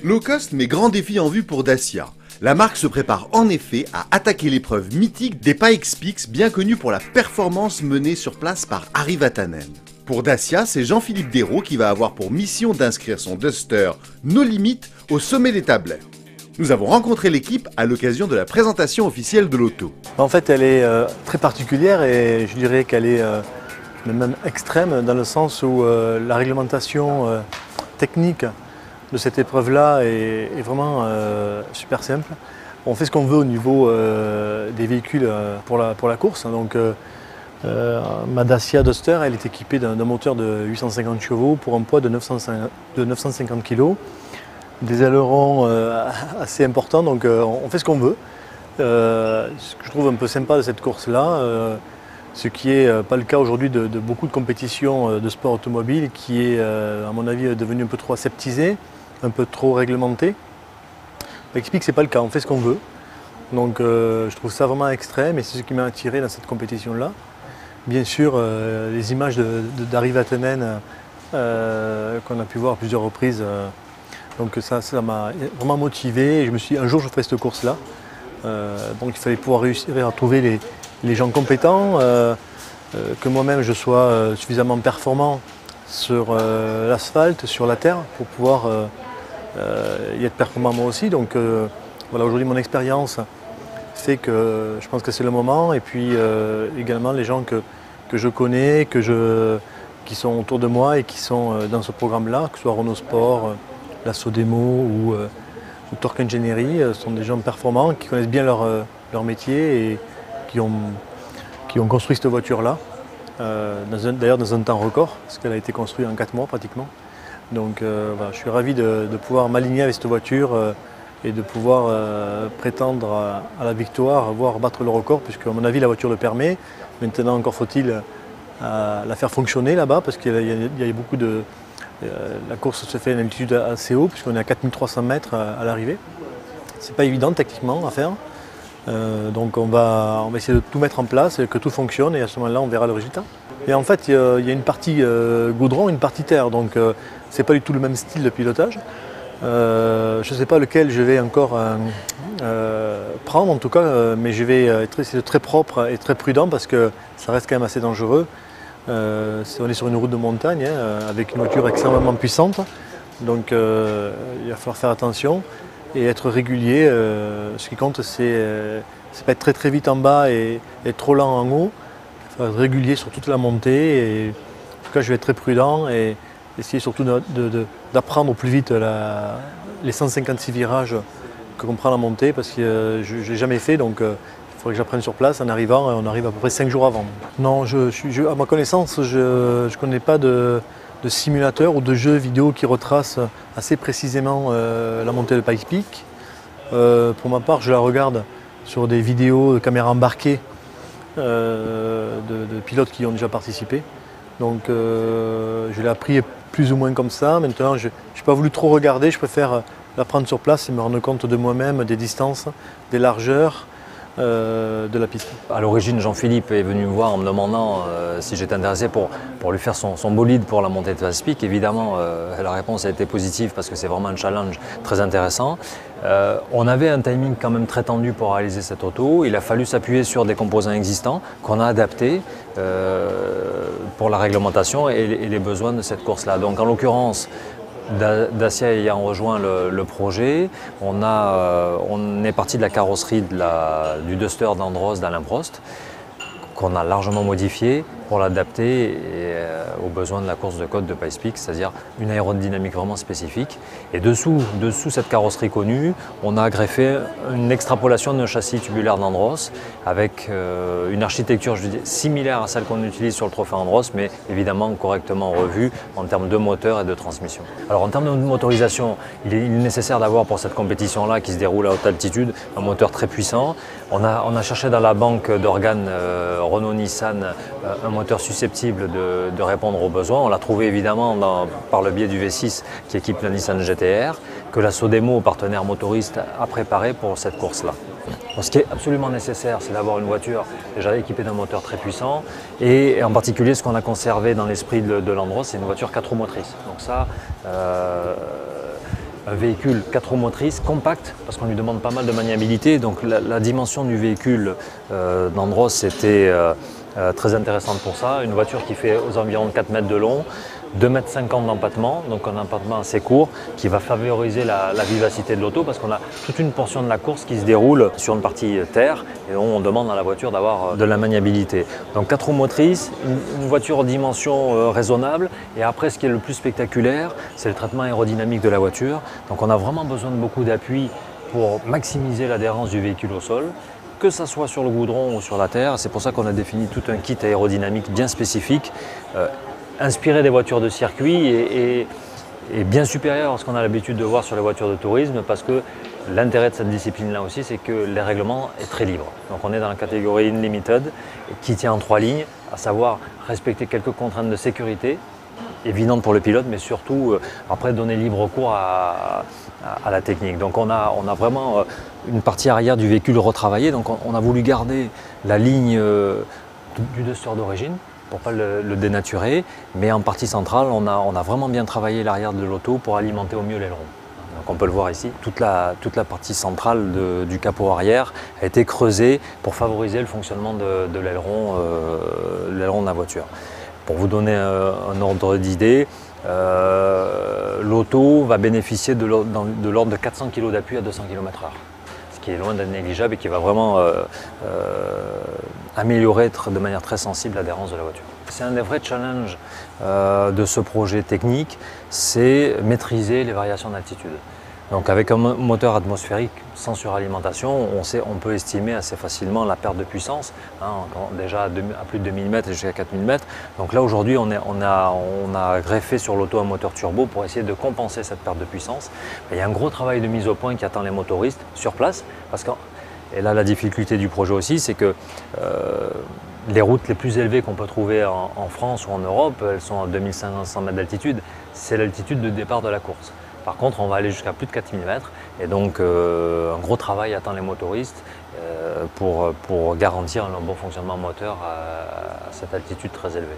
Low cost mais grand défi en vue pour Dacia. La marque se prépare en effet à attaquer l'épreuve mythique des Pikes Peak, bien connue pour la performance menée sur place par Harry Vatanen. Pour Dacia, c'est Jean-Philippe Dérault qui va avoir pour mission d'inscrire son Duster No Limit au sommet des tableaux. Nous avons rencontré l'équipe à l'occasion de la présentation officielle de l'auto. En fait, elle est très particulière et je dirais qu'elle est même extrême dans le sens où la réglementation technique de cette épreuve-là est vraiment super simple. On fait ce qu'on veut au niveau des véhicules pour la course. Donc, ma Dacia Duster, elle est équipée d'un moteur de 850 chevaux pour un poids de 950 kg. Des ailerons assez importants, donc on fait ce qu'on veut. Ce que je trouve un peu sympa de cette course-là, ce qui n'est pas le cas aujourd'hui de beaucoup de compétitions de sport automobile, qui est à mon avis devenu un peu trop aseptisé, un peu trop réglementé. Explique que ce n'est pas le cas, on fait ce qu'on veut. Donc je trouve ça vraiment extrême et c'est ce qui m'a attiré dans cette compétition-là. Bien sûr, les images d'Harry Vatanen qu'on a pu voir à plusieurs reprises, donc ça m'a vraiment motivé et je me suis dit un jour je ferai cette course-là. Donc il fallait pouvoir réussir à trouver les gens compétents, que moi-même je sois suffisamment performant sur l'asphalte, sur la terre, pour pouvoir y être performant moi aussi. Donc voilà, aujourd'hui mon expérience fait que je pense que c'est le moment. Et puis également les gens que je connais, qui sont autour de moi et qui sont dans ce programme-là, que ce soit Renault Sport, la Sodemo ou Torque Ingénierie, sont des gens performants qui connaissent bien leur métier et qui ont construit cette voiture-là, d'ailleurs dans un temps record, parce qu'elle a été construite en 4 mois pratiquement. Donc voilà, je suis ravi de pouvoir m'aligner avec cette voiture et de pouvoir prétendre à la victoire, voire battre le record, puisque à mon avis la voiture le permet. Maintenant encore faut-il la faire fonctionner là-bas, parce qu'il y a beaucoup de... la course se fait à une altitude assez haut, puisqu'on est à 4300 mètres à l'arrivée. C'est pas évident techniquement à faire. Donc on va essayer de tout mettre en place, que tout fonctionne, et à ce moment-là on verra le résultat. Et en fait il y a une partie goudron, une partie terre, donc c'est pas du tout le même style de pilotage. Je ne sais pas lequel je vais encore prendre en tout cas, mais je vais essayer de très propre et très prudent parce que ça reste quand même assez dangereux. On est sur une route de montagne avec une voiture extrêmement puissante, donc il va falloir faire attention et être régulier. Ce qui compte, c'est pas être très très vite en bas et être trop lent en haut. Il faut être régulier sur toute la montée. Et, en tout cas, je vais être très prudent et essayer surtout d'apprendre au plus vite les 156 virages que comprend la montée, parce que je n'ai jamais fait, donc il faudrait que j'apprenne sur place en arrivant, et on arrive à peu près 5 jours avant. Non, à ma connaissance, je ne connais pas de simulateur ou de jeu vidéo qui retrace assez précisément la montée de Pikes Peak. Pour ma part, je la regarde sur des vidéos de caméras embarquées de pilotes qui y ont déjà participé. Donc je l'ai appris plus ou moins comme ça. Maintenant, je n'ai pas voulu trop regarder, je préfère la prendre sur place et me rendre compte de moi-même, des distances, des largeurs de la piste. À l'origine, Jean-Philippe est venu me voir en me demandant si j'étais intéressé pour lui faire son bolide pour la montée de Pikes Peak. Évidemment, la réponse a été positive parce que c'est vraiment un challenge très intéressant. On avait un timing quand même très tendu pour réaliser cette auto. Il a fallu s'appuyer sur des composants existants qu'on a adaptés pour la réglementation et les besoins de cette course-là. Donc en l'occurrence, Dacia ayant rejoint le projet, on est parti de la carrosserie du Duster d'Andros d'Alain Prost, qu'on a largement modifié pour l'adapter aux besoins de la course de côte de Pikes Peak, c'est-à-dire une aérodynamique vraiment spécifique. Et dessous cette carrosserie connue, on a greffé une extrapolation d'un châssis tubulaire d'Andros avec une architecture, je dis, similaire à celle qu'on utilise sur le trophée Andros, mais évidemment correctement revue en termes de moteur et de transmission. Alors en termes de motorisation, il est nécessaire d'avoir pour cette compétition-là qui se déroule à haute altitude un moteur très puissant. On a cherché dans la banque d'organes Renault-Nissan un moteur susceptible de répondre aux besoins. On l'a trouvé évidemment par le biais du V6 qui équipe la Nissan GT-R, que la Sodemo, partenaire motoriste, a préparé pour cette course-là. Ce qui est absolument nécessaire, c'est d'avoir une voiture déjà équipée d'un moteur très puissant, et en particulier ce qu'on a conservé dans l'esprit de l'Andros, c'est une voiture 4 roues motrices. Donc ça, un véhicule 4 roues motrices compact, parce qu'on lui demande pas mal de maniabilité. Donc la dimension du véhicule d'Andros était très intéressante pour ça. Une voiture qui fait aux environs de 4 mètres de long, 2,50 m d'empattement, donc un empattement assez court qui va favoriser la vivacité de l'auto parce qu'on a toute une portion de la course qui se déroule sur une partie terre et on demande à la voiture d'avoir de la maniabilité. Donc 4 roues motrices, une voiture en dimension raisonnable et après ce qui est le plus spectaculaire, c'est le traitement aérodynamique de la voiture. Donc on a vraiment besoin de beaucoup d'appui pour maximiser l'adhérence du véhicule au sol, que ce soit sur le goudron ou sur la terre. C'est pour ça qu'on a défini tout un kit aérodynamique bien spécifique, inspiré des voitures de circuit et bien supérieur à ce qu'on a l'habitude de voir sur les voitures de tourisme, parce que l'intérêt de cette discipline-là aussi, c'est que les règlements est très libre. Donc on est dans la catégorie Unlimited qui tient en 3 lignes, à savoir respecter quelques contraintes de sécurité, évidentes pour le pilote, mais surtout après donner libre cours à la technique. Donc on a vraiment une partie arrière du véhicule retravaillée, donc on a voulu garder la ligne du Duster d'origine, pour ne pas le dénaturer, mais en partie centrale, on a vraiment bien travaillé l'arrière de l'auto pour alimenter au mieux l'aileron. Donc on peut le voir ici, toute la partie centrale du capot arrière a été creusée pour favoriser le fonctionnement de l'aileron de la voiture. Pour vous donner un ordre d'idée, l'auto va bénéficier de l'ordre de 400 kg d'appui à 200 km/h. Qui est loin d'être négligeable et qui va vraiment améliorer de manière très sensible l'adhérence de la voiture. C'est un des vrais challenges de ce projet technique, c'est maîtriser les variations d'altitude. Donc avec un moteur atmosphérique sans suralimentation, on peut estimer assez facilement la perte de puissance, déjà à plus de 2000 mètres et jusqu'à 4000 mètres. Donc là aujourd'hui on a greffé sur l'auto un moteur turbo pour essayer de compenser cette perte de puissance. Il y a un gros travail de mise au point qui attend les motoristes sur place, et là la difficulté du projet aussi, c'est que les routes les plus élevées qu'on peut trouver en France ou en Europe, elles sont à 2500 mètres d'altitude, c'est l'altitude de départ de la course. Par contre, on va aller jusqu'à plus de 4000 mètres et donc un gros travail attend les motoristes pour garantir un bon fonctionnement moteur à cette altitude très élevée.